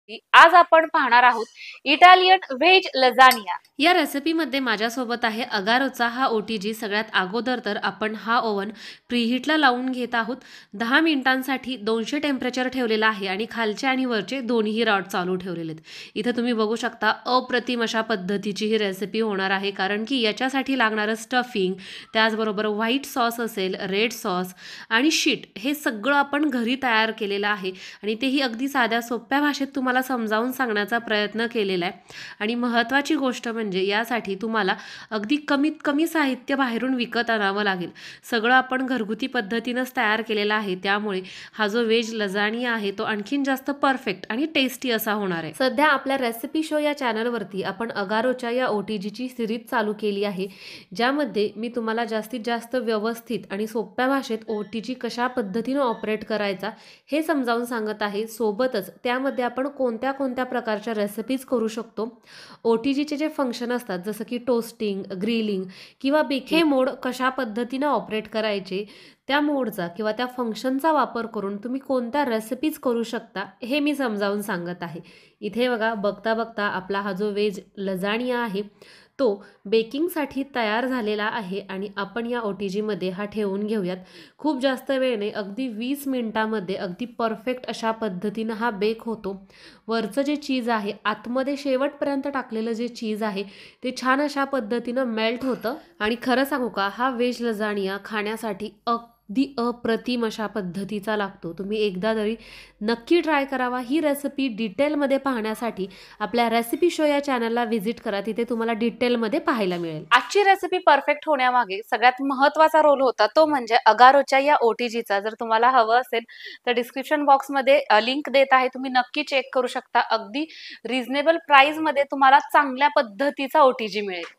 आज आपण पाहणार आहोत इटालियन व्हेज लजानिया। या रेसिपीमध्ये माझ्यासोबत आहे अगारोचा हा OTG। सगळ्यात अगोदर तर आपण हा ओव्हन प्रीहीटला लावून घेत आहोत। 10 मिनिटांसाठी 200 टेम्परेचर ठेवलेला आहे आणि खालचे आणि वरचे दोन्ही रॉड चालू ठेवलेले आहेत। इथे तुम्ही बघू शकता अप्रतिम अशा पद्धतीची ही रेसिपी होणार आहे, कारण की याच्यासाठी लागणारं स्टफिंग, त्याचबरोबर व्हाईट सॉस असेल, रेड सॉस आणि शीट, हे सगळं आपण घरी तयार केलेलं आहे आणि तेही अगदी साध्या सोप्या भाषेत तुम्हाला समजावून सांगण्याचा प्रयत्न केलेला आहे। आणि महत्त्वाची गोष्ट म्हणजे यासाठी तुम्हाला अगदी कमीत कमी साहित्य बाहेरून विकत आणावं लागेल। सगळं आपण घरगुती पद्धतीनंच तयार केलेलं आहे, त्यामुळे हा जो व्हेज लजानिया आहे तो आणखीन जास्त परफेक्ट आणि टेस्टी असा होणार आहे। सध्या आपल्या रेसिपी शो या चॅनलवरती आपण अगारोच्या या OTGची सिरीज चालू केली आहे, ज्यामध्ये मी तुम्हाला जास्तीत जास्त व्यवस्थित आणि सोप्या भाषेत OTG कशा पद्धतीने ऑपरेट करायचा हे समजावून सांगत आहे। सोबतच त्यामध्ये आपण कोणत्या कोणत्या प्रकारच्या रेसिपीज करू शकतो, OTGचे जे फंक्शन असतात जसं की टोस्टिंग, ग्रिलिंग किंवा बेकिंग, हे मोड कशा पद्धतीने ऑपरेट करायचे, त्या मोडचा किंवा त्या फंक्शनचा वापर करून तुम्ही कोणत्या रेसिपीज करू शकता हे मी समजावून सांगत आहे। इथे बघा, बघता बघता आपला हा जो व्हेज लजानिया आहे तो बेकिंगसाठी तयार झालेला आहे आणि आपण या OTGमध्ये हा ठेवून घेऊयात। खूप जास्त वेळ नाही, अगदी 20 मिनिटांमध्ये अगदी परफेक्ट अशा पद्धतीनं हा बेक होतो। वरचं जे चीज आहे, आतमध्ये शेवटपर्यंत टाकलेलं जे चीज आहे ते छान अशा पद्धतीनं मेल्ट होतं आणि खरं सांगू का, हा व्हेज लजानिया खाण्यासाठी अगदी अप्रतिम अशा पद्धतीचा लागतो। तुम्ही एकदा तरी नक्की ट्राय करावा। ही रेसिपी डिटेलमध्ये पाहण्यासाठी आपल्या रेसिपी शो या चॅनलला व्हिजिट करा, तिथे तुम्हाला डिटेलमध्ये पाहायला मिळेल। आजची रेसिपी परफेक्ट होण्यामागे सगळ्यात महत्त्वाचा रोल होता तो म्हणजे अगारोच्या या OTGचा। जर तुम्हाला हवं असेल तर डिस्क्रिप्शन बॉक्समध्ये लिंक देत आहे, तुम्ही नक्की चेक करू शकता। अगदी रिझनेबल प्राइस मध्ये तुम्हाला चांगल्या पद्धतीचा OTG मिळेल।